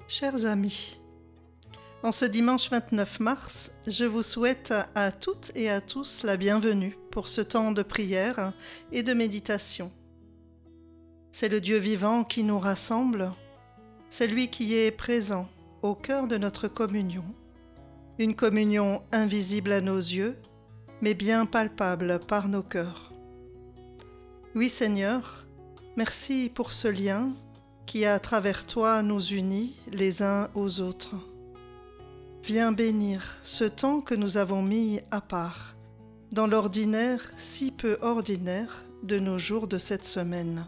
Chers amis, en ce dimanche 29 mars, je vous souhaite à toutes et à tous la bienvenue pour ce temps de prière et de méditation. C'est le Dieu vivant qui nous rassemble, c'est lui qui est présent au cœur de notre communion, une communion invisible à nos yeux, mais bien palpable par nos cœurs. Oui Seigneur, merci pour ce lien qui à travers toi nous unit les uns aux autres. Viens bénir ce temps que nous avons mis à part, dans l'ordinaire si peu ordinaire de nos jours de cette semaine.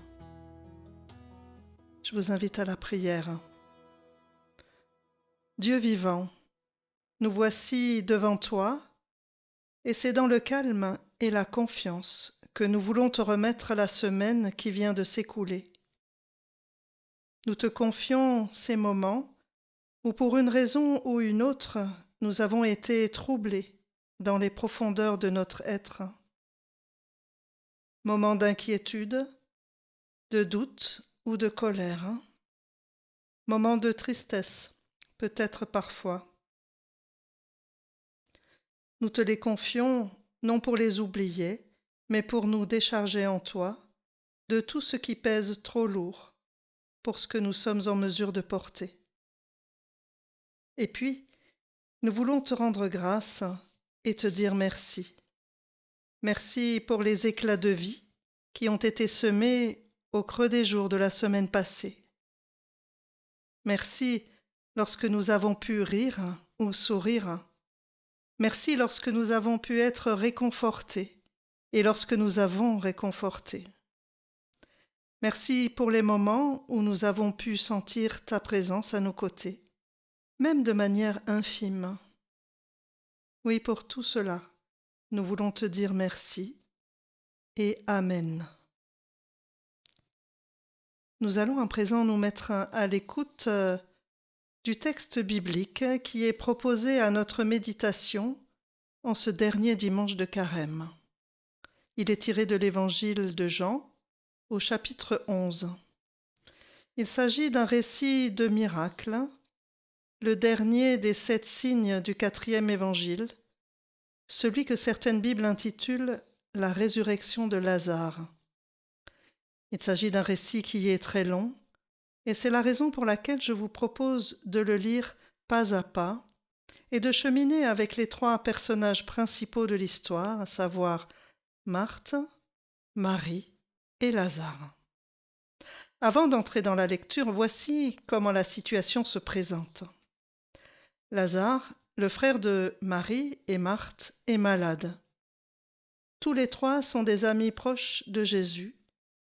Je vous invite à la prière. Dieu vivant, nous voici devant toi, et c'est dans le calme et la confiance que nous voulons te remettre la semaine qui vient de s'écouler. Nous te confions ces moments où pour une raison ou une autre, nous avons été troublés dans les profondeurs de notre être. Moments d'inquiétude, de doute ou de colère. Moments de tristesse, peut-être parfois. Nous te les confions non pour les oublier, mais pour nous décharger en toi de tout ce qui pèse trop lourd pour ce que nous sommes en mesure de porter. Et puis, nous voulons te rendre grâce et te dire merci. Merci pour les éclats de vie qui ont été semés au creux des jours de la semaine passée. Merci lorsque nous avons pu rire ou sourire. Merci lorsque nous avons pu être réconfortés et lorsque nous avons réconforté. Merci pour les moments où nous avons pu sentir ta présence à nos côtés, même de manière infime. Oui, pour tout cela, nous voulons te dire merci et Amen. Nous allons à présent nous mettre à l'écoute du texte biblique qui est proposé à notre méditation en ce dernier dimanche de Carême. Il est tiré de l'Évangile de Jean au chapitre 11. Il s'agit d'un récit de miracle, le dernier des 7 signes du 4e évangile, celui que certaines Bibles intitulent « La résurrection de Lazare ». Il s'agit d'un récit qui est très long, et c'est la raison pour laquelle je vous propose de le lire pas à pas et de cheminer avec les 3 personnages principaux de l'histoire, à savoir Marthe, Marie et Lazare. Avant d'entrer dans la lecture, voici comment la situation se présente. Lazare, le frère de Marie et Marthe, est malade. Tous les 3 sont des amis proches de Jésus,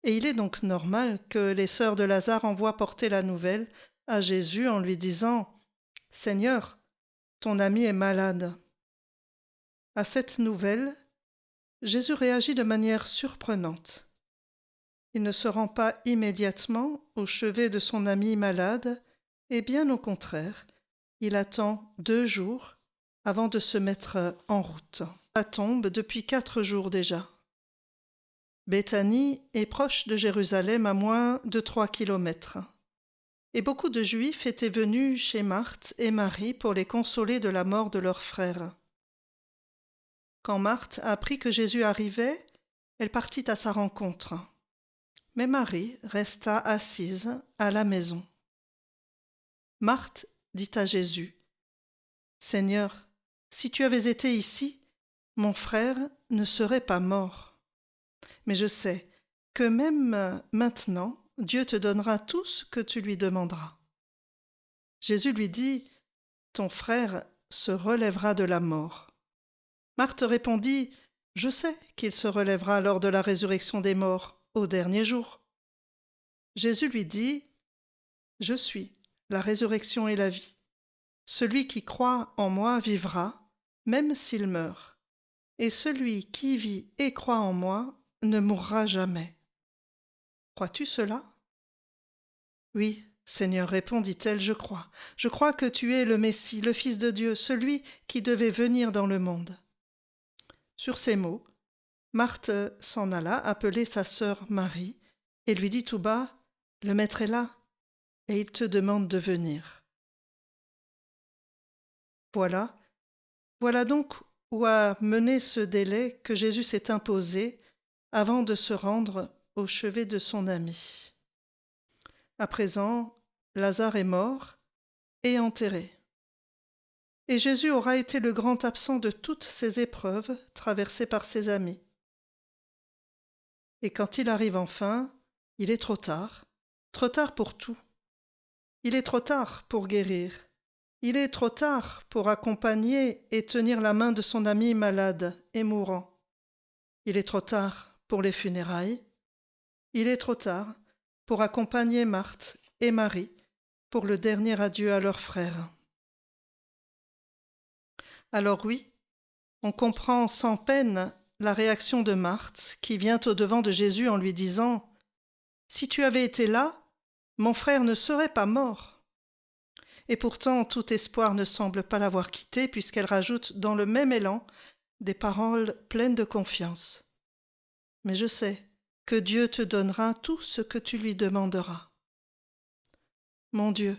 et il est donc normal que les sœurs de Lazare envoient porter la nouvelle à Jésus en lui disant « Seigneur, ton ami est malade ». À cette nouvelle, Jésus réagit de manière surprenante. Il ne se rend pas immédiatement au chevet de son ami malade, et bien au contraire, il attend 2 jours avant de se mettre en route. Ça tombe depuis 4 jours déjà. Béthanie est proche de Jérusalem à moins de 3 kilomètres. Et beaucoup de Juifs étaient venus chez Marthe et Marie pour les consoler de la mort de leur frère. Quand Marthe apprit que Jésus arrivait, elle partit à sa rencontre. Mais Marie resta assise à la maison. Marthe dit à Jésus, « Seigneur, si tu avais été ici, mon frère ne serait pas mort. Mais je sais que même maintenant, Dieu te donnera tout ce que tu lui demanderas. » Jésus lui dit, « Ton frère se relèvera de la mort. » Marthe répondit, « Je sais qu'il se relèvera lors de la résurrection des morts, au dernier jour. » Jésus lui dit, « Je suis la résurrection et la vie. Celui qui croit en moi vivra, même s'il meurt. Et celui qui vit et croit en moi ne mourra jamais. Crois-tu cela ?» « Oui, Seigneur, répondit-elle, je crois. Je crois que tu es le Messie, le Fils de Dieu, celui qui devait venir dans le monde. » Sur ces mots, Marthe s'en alla appeler sa sœur Marie et lui dit tout bas, « Le Maître est là, et il te demande de venir. » Voilà, voilà donc où a mené ce délai que Jésus s'est imposé avant de se rendre au chevet de son ami. À présent, Lazare est mort et enterré. Et Jésus aura été le grand absent de toutes ces épreuves traversées par ses amis. Et quand il arrive enfin, il est trop tard pour tout. Il est trop tard pour guérir. Il est trop tard pour accompagner et tenir la main de son ami malade et mourant. Il est trop tard pour les funérailles. Il est trop tard pour accompagner Marthe et Marie pour le dernier adieu à leur frère. Alors oui, on comprend sans peine la réaction de Marthe qui vient au-devant de Jésus en lui disant « Si tu avais été là, mon frère ne serait pas mort. » Et pourtant, tout espoir ne semble pas l'avoir quittée puisqu'elle rajoute dans le même élan des paroles pleines de confiance. « Mais je sais que Dieu te donnera tout ce que tu lui demanderas. » Mon Dieu,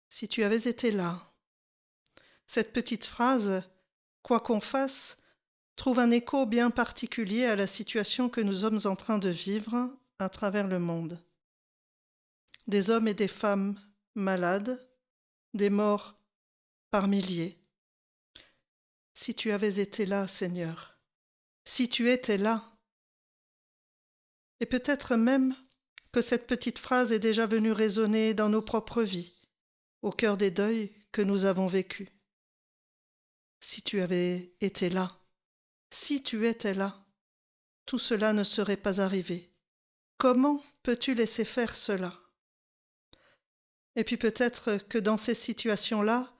si tu avais été là. Cette petite phrase, quoi qu'on fasse, trouve un écho bien particulier à la situation que nous sommes en train de vivre à travers le monde. Des hommes et des femmes malades, des morts par milliers. Si tu avais été là, Seigneur, si tu étais là. Et peut-être même que cette petite phrase est déjà venue résonner dans nos propres vies, au cœur des deuils que nous avons vécus. Si tu avais été là, si tu étais là, tout cela ne serait pas arrivé. Comment peux-tu laisser faire cela? Et puis peut-être que dans ces situations-là,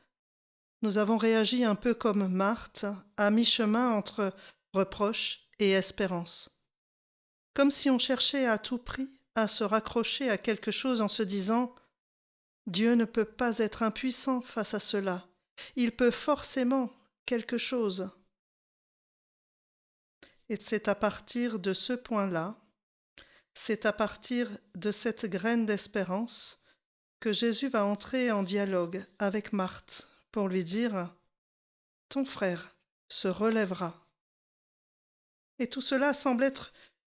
nous avons réagi un peu comme Marthe, à mi-chemin entre reproche et espérance. Comme si on cherchait à tout prix à se raccrocher à quelque chose en se disant « Dieu ne peut pas être impuissant face à cela. Il peut forcément quelque chose. » Et c'est à partir de ce point-là, c'est à partir de cette graine d'espérance que Jésus va entrer en dialogue avec Marthe pour lui dire « Ton frère se relèvera. » Et tout cela semble être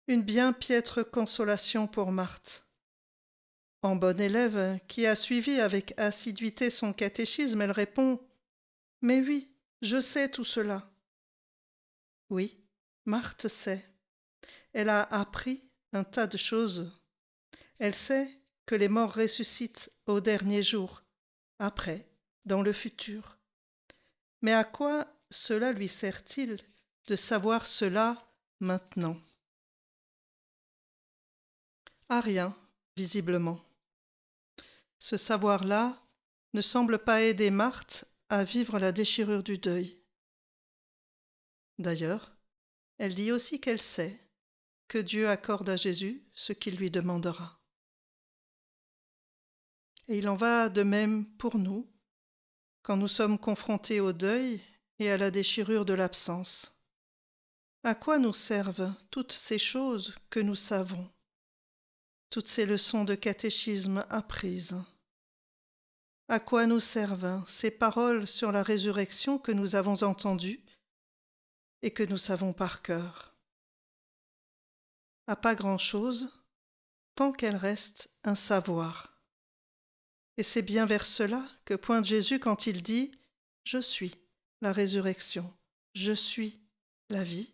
une bien piètre consolation pour Marthe. En bonne élève qui a suivi avec assiduité son catéchisme, elle répond « Mais oui, je sais tout cela. » Oui, Marthe sait. Elle a appris un tas de choses. Elle sait que les morts ressuscitent au dernier jour, après, dans le futur. Mais à quoi cela lui sert-il de savoir cela maintenant? À rien, visiblement. Ce savoir-là ne semble pas aider Marthe à vivre la déchirure du deuil. D'ailleurs, elle dit aussi qu'elle sait que Dieu accorde à Jésus ce qu'il lui demandera. Et il en va de même pour nous, quand nous sommes confrontés au deuil et à la déchirure de l'absence. À quoi nous servent toutes ces choses que nous savons, toutes ces leçons de catéchisme apprises? À quoi nous servent ces paroles sur la résurrection que nous avons entendues et que nous savons par cœur? À pas grand-chose, tant qu'elles restent un savoir. Et c'est bien vers cela que pointe Jésus quand il dit « Je suis la résurrection, je suis la vie.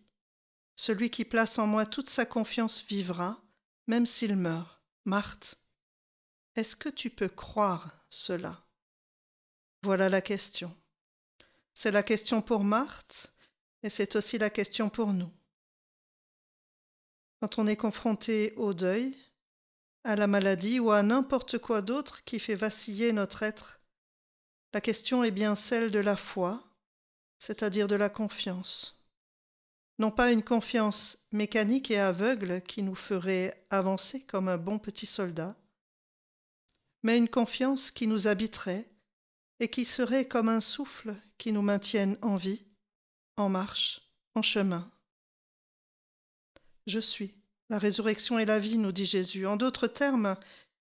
Celui qui place en moi toute sa confiance vivra, même s'il meurt. » Marthe, est-ce que tu peux croire cela? Voilà la question. C'est la question pour Marthe et c'est aussi la question pour nous. Quand on est confronté au deuil, à la maladie ou à n'importe quoi d'autre qui fait vaciller notre être, la question est bien celle de la foi, c'est-à-dire de la confiance. Non pas une confiance mécanique et aveugle qui nous ferait avancer comme un bon petit soldat, mais une confiance qui nous habiterait et qui serait comme un souffle qui nous maintienne en vie, en marche, en chemin. Je suis la résurrection et la vie, nous dit Jésus. En d'autres termes,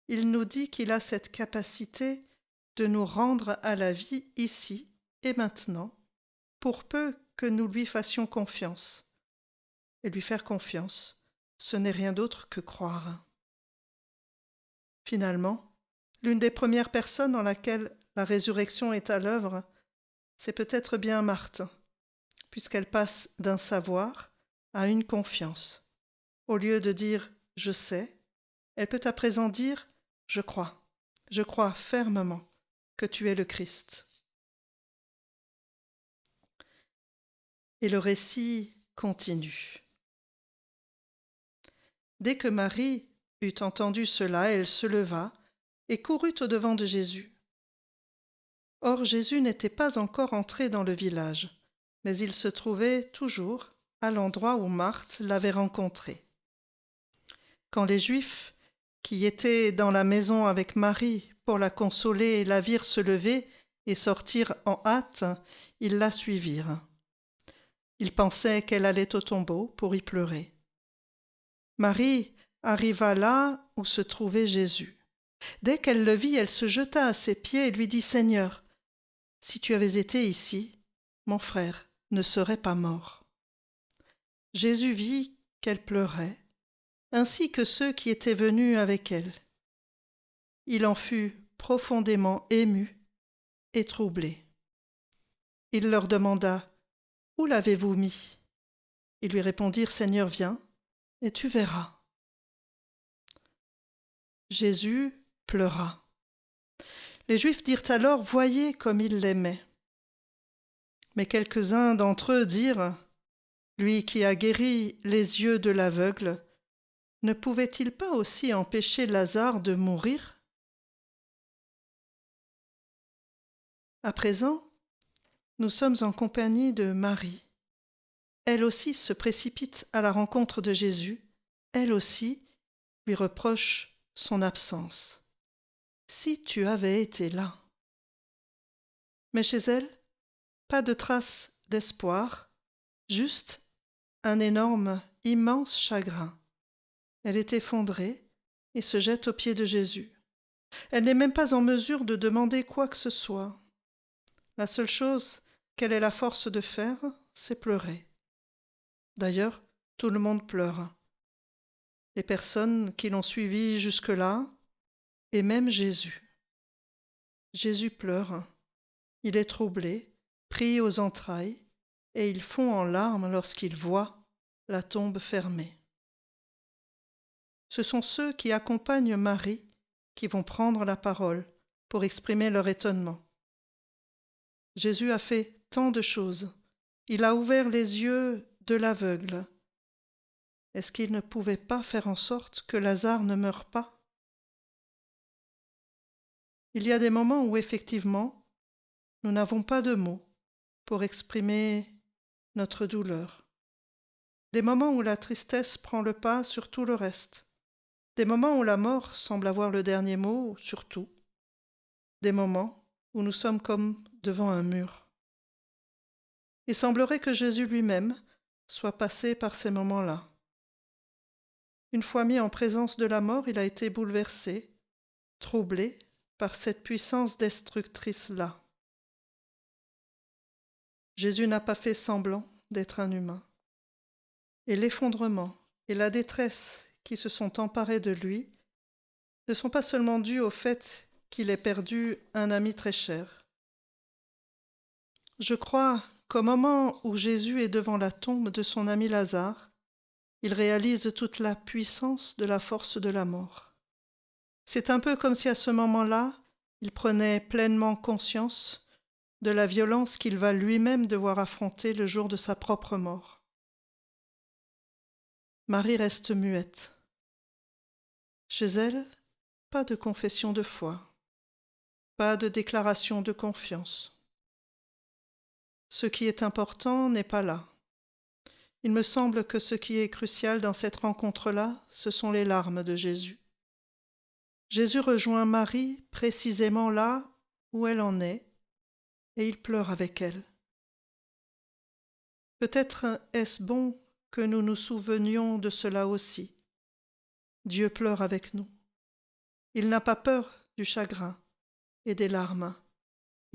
il nous dit qu'il a cette capacité de nous rendre à la vie ici et maintenant, pour peu que nous lui fassions confiance. Et lui faire confiance, ce n'est rien d'autre que croire. Finalement, l'une des premières personnes dans laquelle la résurrection est à l'œuvre, c'est peut-être bien Marthe, puisqu'elle passe d'un savoir à une confiance. Au lieu de dire « je sais », elle peut à présent dire « je crois fermement que tu es le Christ ». Et le récit continue. Dès que Marie eut entendu cela, elle se leva et courut au-devant de Jésus. Or Jésus n'était pas encore entré dans le village, mais il se trouvait toujours à l'endroit où Marthe l'avait rencontré. Quand les Juifs qui étaient dans la maison avec Marie pour la consoler la virent se lever et sortir en hâte, ils la suivirent. Ils pensaient qu'elle allait au tombeau pour y pleurer. Marie arriva là où se trouvait Jésus. Dès qu'elle le vit, elle se jeta à ses pieds et lui dit « Seigneur, si tu avais été ici, mon frère ne serait pas mort. » Jésus vit qu'elle pleurait, ainsi que ceux qui étaient venus avec elle. Il en fut profondément ému et troublé. Il leur demanda « Où l'avez-vous mis ?» Ils lui répondirent « Seigneur, viens, et tu verras. » Jésus pleura. Les Juifs dirent alors « Voyez comme il l'aimait. » Mais quelques-uns d'entre eux dirent « Lui qui a guéri les yeux de l'aveugle, ne pouvait-il pas aussi empêcher Lazare de mourir ?» À présent, nous sommes en compagnie de Marie. Elle aussi se précipite à la rencontre de Jésus. Elle aussi lui reproche son absence. « Si tu avais été là !» Mais chez elle, pas de trace d'espoir, juste un énorme, immense chagrin. Elle est effondrée et se jette aux pieds de Jésus. Elle n'est même pas en mesure de demander quoi que ce soit. La seule chose qu'elle ait la force de faire, c'est pleurer. D'ailleurs, tout le monde pleure. Les personnes qui l'ont suivie jusque-là, et même Jésus. Jésus pleure. Il est troublé, pris aux entrailles, et il fond en larmes lorsqu'il voit la tombe fermée. Ce sont ceux qui accompagnent Marie qui vont prendre la parole pour exprimer leur étonnement. Jésus a fait tant de choses. Il a ouvert les yeux de l'aveugle. Est-ce qu'il ne pouvait pas faire en sorte que Lazare ne meure pas ? Il y a des moments où, effectivement, nous n'avons pas de mots pour exprimer notre douleur. Des moments où la tristesse prend le pas sur tout le reste. Des moments où la mort semble avoir le dernier mot sur tout. Des moments où nous sommes comme devant un mur. Il semblerait que Jésus lui-même soit passé par ces moments-là. Une fois mis en présence de la mort, il a été bouleversé, troublé par cette puissance destructrice-là. Jésus n'a pas fait semblant d'être un humain. Et l'effondrement et la détresse qui se sont emparés de lui ne sont pas seulement dus au fait qu'il ait perdu un ami très cher. Je crois qu'au moment où Jésus est devant la tombe de son ami Lazare, il réalise toute la puissance de la force de la mort. C'est un peu comme si à ce moment-là, il prenait pleinement conscience de la violence qu'il va lui-même devoir affronter le jour de sa propre mort. Marie reste muette. Chez elle, pas de confession de foi, pas de déclaration de confiance. Ce qui est important n'est pas là. Il me semble que ce qui est crucial dans cette rencontre-là, ce sont les larmes de Jésus. Jésus rejoint Marie précisément là où elle en est, et il pleure avec elle. Peut-être est-ce bon que nous nous souvenions de cela aussi. Dieu pleure avec nous. Il n'a pas peur du chagrin et des larmes.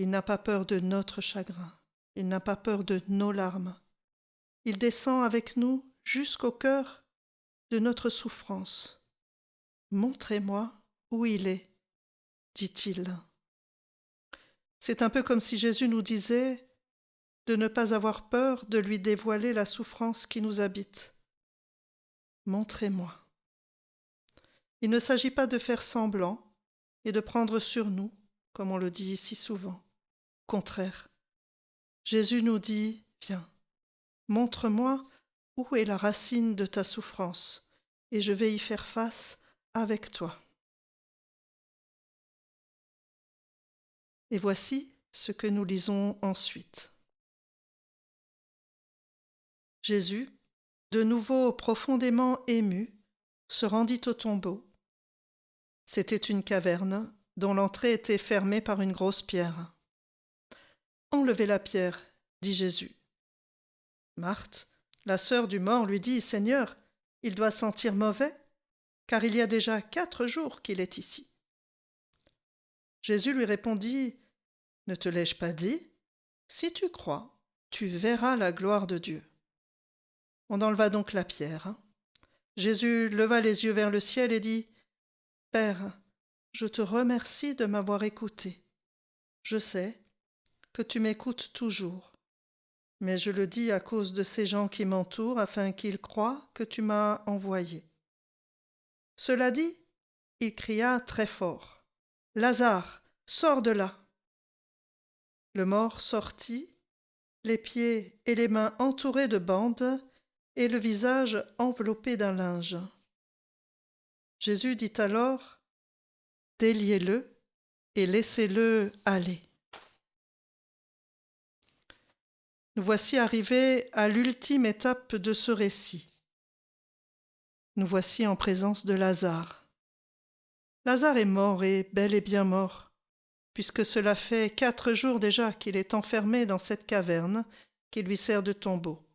Il n'a pas peur de notre chagrin. Il n'a pas peur de nos larmes. Il descend avec nous jusqu'au cœur de notre souffrance. Montrez-moi où il est, dit-il. C'est un peu comme si Jésus nous disait de ne pas avoir peur de lui dévoiler la souffrance qui nous habite. Montrez-moi. Il ne s'agit pas de faire semblant et de prendre sur nous, comme on le dit si souvent. Au contraire, Jésus nous dit « Viens, montre-moi où est la racine de ta souffrance, et je vais y faire face avec toi. » Et voici ce que nous lisons ensuite. Jésus, de nouveau profondément ému, se rendit au tombeau. C'était une caverne dont l'entrée était fermée par une grosse pierre. « Enlevez la pierre, » dit Jésus. Marthe, la sœur du mort, lui dit « Seigneur, il doit sentir mauvais, car il y a déjà 4 jours qu'il est ici. » Jésus lui répondit « Ne te l'ai-je pas dit? Si tu crois, tu verras la gloire de Dieu. » On enleva donc la pierre. Jésus leva les yeux vers le ciel et dit « Père, je te remercie de m'avoir écouté. Je sais que tu m'écoutes toujours, mais je le dis à cause de ces gens qui m'entourent afin qu'ils croient que tu m'as envoyé. » Cela dit, il cria très fort « Lazare, sors de là !» Le mort sortit, les pieds et les mains entourés de bandes et le visage enveloppé d'un linge. Jésus dit alors « Déliez-le et laissez-le aller. » Nous voici arrivés à l'ultime étape de ce récit. Nous voici en présence de Lazare. Lazare est mort et bel et bien mort, puisque cela fait 4 jours déjà qu'il est enfermé dans cette caverne qui lui sert de tombeau.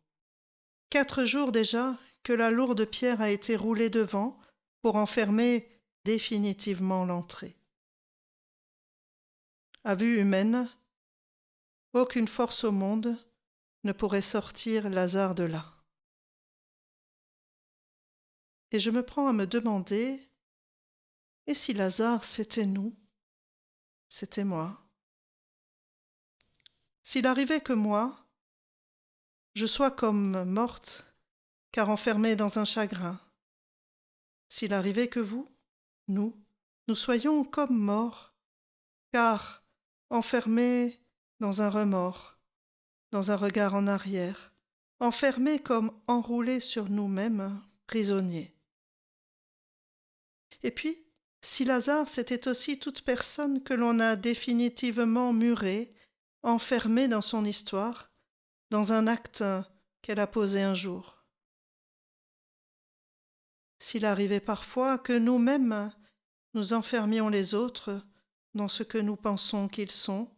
4 jours déjà que la lourde pierre a été roulée devant pour enfermer définitivement l'entrée. À vue humaine, aucune force au monde ne pourrait sortir Lazare de là. Et je me prends à me demander, et si Lazare c'était nous, c'était moi? S'il arrivait que moi, je sois comme morte, car enfermée dans un chagrin. S'il arrivait que vous, nous soyons comme morts, car enfermés dans un remords, dans un regard en arrière, enfermés comme enroulés sur nous-mêmes, prisonniers. Et puis, si Lazare c'était aussi toute personne que l'on a définitivement murée, enfermée dans son histoire, dans un acte qu'elle a posé un jour. S'il arrivait parfois que nous-mêmes nous enfermions les autres dans ce que nous pensons qu'ils sont,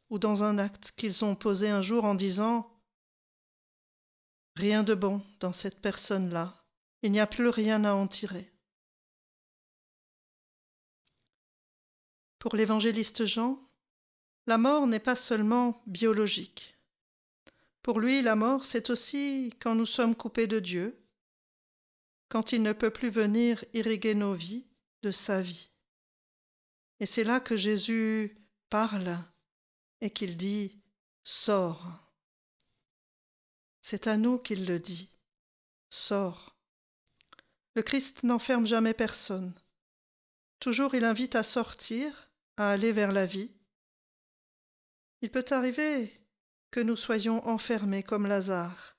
ou dans un acte qu'ils ont posé un jour en disant « Rien de bon dans cette personne-là, il n'y a plus rien à en tirer. » Pour l'évangéliste Jean, la mort n'est pas seulement biologique. Pour lui, la mort, c'est aussi quand nous sommes coupés de Dieu, quand il ne peut plus venir irriguer nos vies de sa vie. Et c'est là que Jésus parle et qu'il dit « Sors ». C'est à nous qu'il le dit « Sors ». Le Christ n'enferme jamais personne. Toujours il invite à sortir, à aller vers la vie. Il peut arriver que nous soyons enfermés comme Lazare.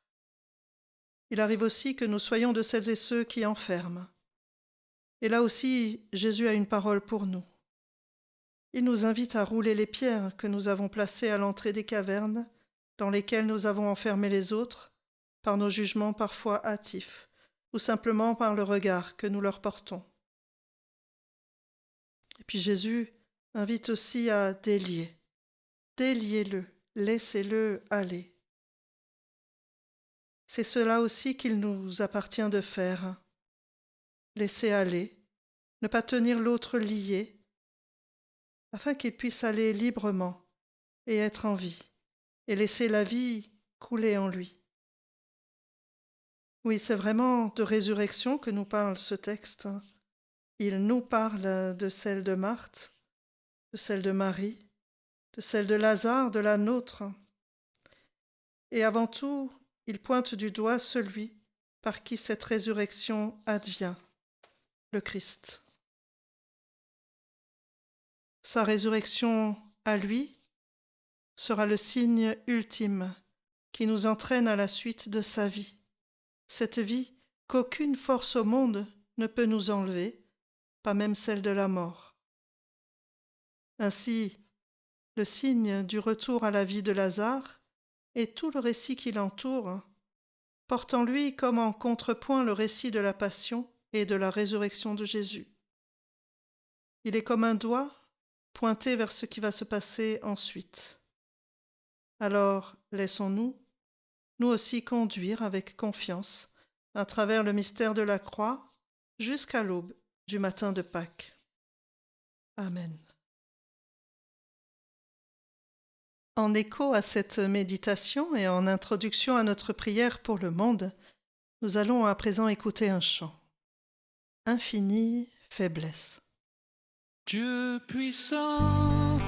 Il arrive aussi que nous soyons de celles et ceux qui enferment. Et là aussi, Jésus a une parole pour nous. Il nous invite à rouler les pierres que nous avons placées à l'entrée des cavernes, dans lesquelles nous avons enfermé les autres, par nos jugements parfois hâtifs, ou simplement par le regard que nous leur portons. Et puis Jésus invite aussi à délier. Déliez-le, laissez-le aller. C'est cela aussi qu'il nous appartient de faire. Laisser aller, ne pas tenir l'autre lié, afin qu'il puisse aller librement et être en vie, et laisser la vie couler en lui. Oui, c'est vraiment de résurrection que nous parle ce texte. Il nous parle de celle de Marthe, de celle de Marie, de celle de Lazare, de la nôtre. Et avant tout, il pointe du doigt celui par qui cette résurrection advient, le Christ. Sa résurrection à lui sera le signe ultime qui nous entraîne à la suite de sa vie. Cette vie qu'aucune force au monde ne peut nous enlever, pas même celle de la mort. Ainsi, le signe du retour à la vie de Lazare et tout le récit qui l'entoure porte en lui comme en contrepoint le récit de la passion et de la résurrection de Jésus. Il est comme un doigt pointé vers ce qui va se passer ensuite. Alors, laissons-nous, nous aussi, conduire avec confiance à travers le mystère de la croix jusqu'à l'aube du matin de Pâques. Amen. En écho à cette méditation et en introduction à notre prière pour le monde, nous allons à présent écouter un chant. Infinie faiblesse. Dieu puissant,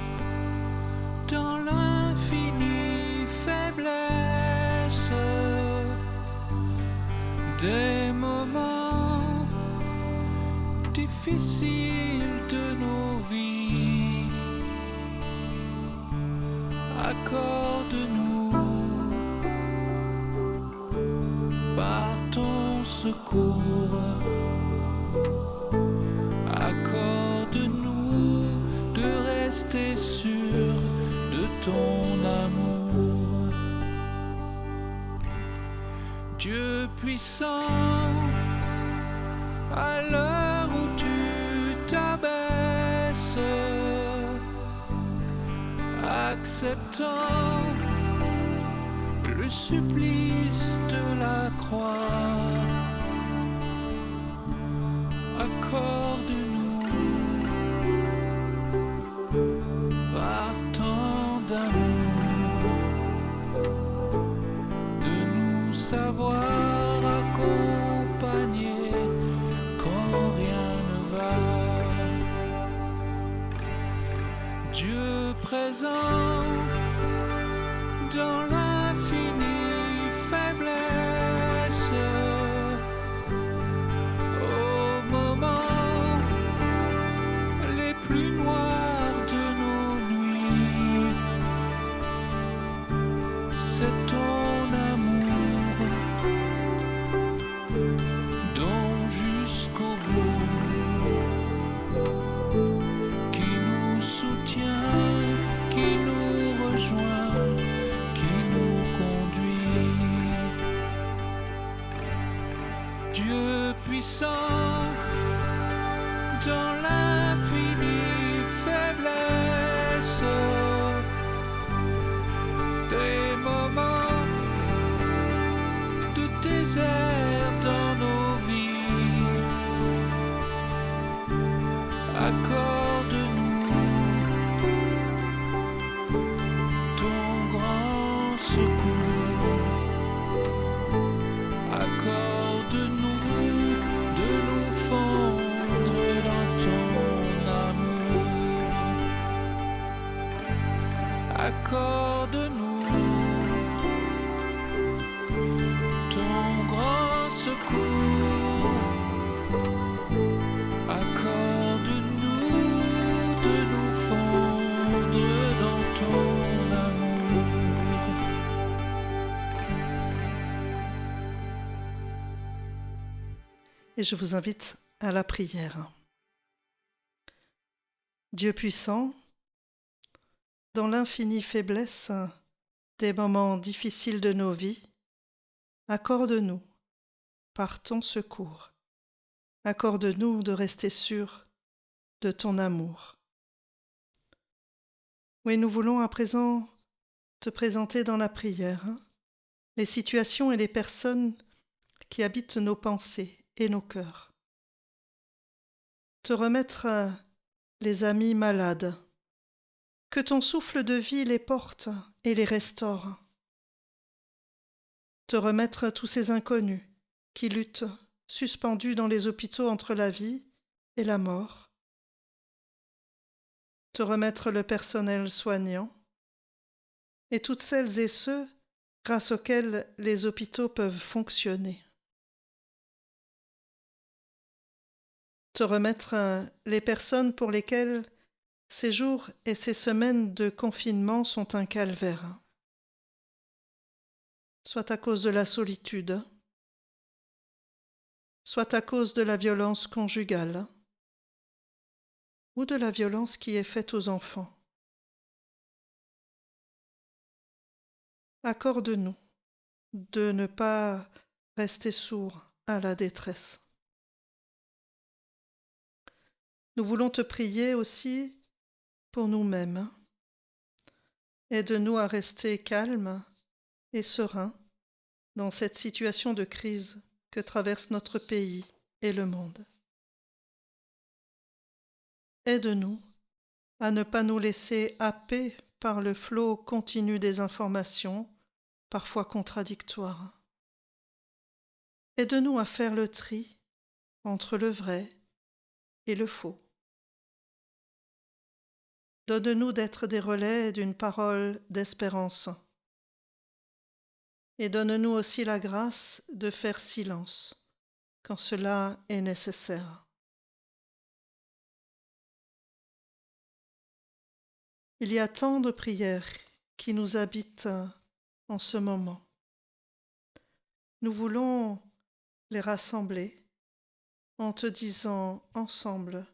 dans l'infinie faiblesse des moments difficiles de nos vies, accorde-nous par ton secours. Accorde-nous de rester sûr de ton amour. Dieu puissant, à l'heure où tu t'abaisses, acceptant le supplice de la croix, accorde-nous par tant d'amour de nous savoir accompagner quand rien ne va. Dieu présent dans l'infinie faiblesse, au moment les plus noirs de nos nuits, c'est ton amour dont jusqu'au bout, qui nous soutient, qui nous rejoint, qui nous conduit. Dieu puissant, dans l'infinie faiblesse des moments de désert dans nos vies, accorde-nous ton grand secours. Accorde-nous de nous fondre dans ton amour. Accorde-nous ton grand secours. Accorde-nous de nous fondre dans ton amour. Et je vous invite à la prière. Dieu puissant, dans l'infinie faiblesse des moments difficiles de nos vies, accorde-nous, par ton secours, accorde-nous de rester sûrs de ton amour. Oui, nous voulons à présent te présenter dans la prière les situations et les personnes qui habitent nos pensées et nos cœurs. Te remettre les amis malades, Que ton souffle de vie les porte et les restaure. Te remettre tous ces inconnus qui luttent, suspendus dans les hôpitaux entre la vie et la mort. Te remettre le personnel soignant et toutes celles et ceux grâce auxquels les hôpitaux peuvent fonctionner. Te remettre les personnes pour lesquelles ces jours et ces semaines de confinement sont un calvaire, soit à cause de la solitude, soit à cause de la violence conjugale ou de la violence qui est faite aux enfants. Accorde-nous de ne pas rester sourds à la détresse. Nous voulons te prier aussi pour nous-mêmes. Aide-nous à rester calmes et sereins dans cette situation de crise que traverse notre pays et le monde. Aide-nous à ne pas nous laisser happer par le flot continu des informations, parfois contradictoires. Aide-nous à faire le tri entre le vrai et le faux. Donne-nous d'être des relais d'une parole d'espérance. Et donne-nous aussi la grâce de faire silence quand cela est nécessaire. Il y a tant de prières qui nous habitent en ce moment. Nous voulons les rassembler en te disant ensemble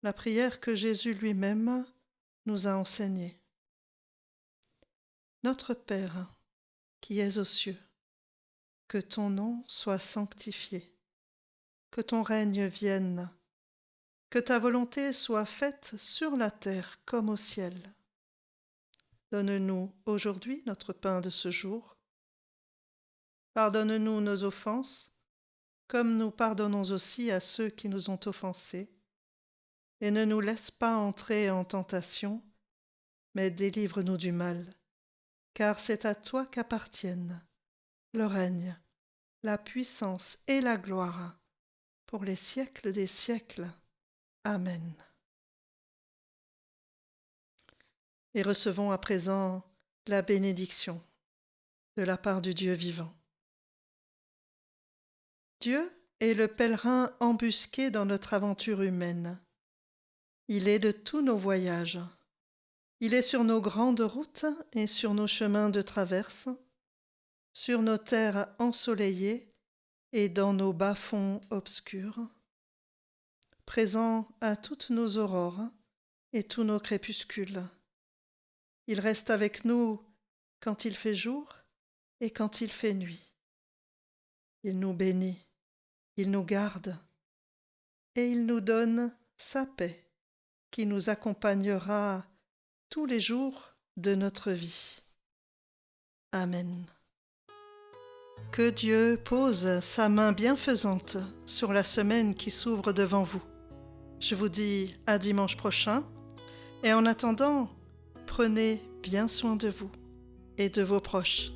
la prière que Jésus lui-même nous a enseignée. Notre Père, qui es aux cieux, que ton nom soit sanctifié, que ton règne vienne, que ta volonté soit faite sur la terre comme au ciel. Donne-nous aujourd'hui notre pain de ce jour. Pardonne-nous nos offenses, comme nous pardonnons aussi à ceux qui nous ont offensés. Et ne nous laisse pas entrer en tentation, mais délivre-nous du mal, car c'est à toi qu'appartiennent le règne, la puissance et la gloire, pour les siècles des siècles. Amen. Et recevons à présent la bénédiction de la part du Dieu vivant. Dieu est le pèlerin embusqué dans notre aventure humaine. Il est de tous nos voyages. Il est sur nos grandes routes et sur nos chemins de traverse, sur nos terres ensoleillées et dans nos bas-fonds obscurs, présent à toutes nos aurores et tous nos crépuscules. Il reste avec nous quand il fait jour et quand il fait nuit. Il nous bénit, il nous garde et il nous donne sa paix qui nous accompagnera tous les jours de notre vie. Amen. Que Dieu pose sa main bienfaisante sur la semaine qui s'ouvre devant vous. Je vous dis à dimanche prochain et en attendant, prenez bien soin de vous et de vos proches.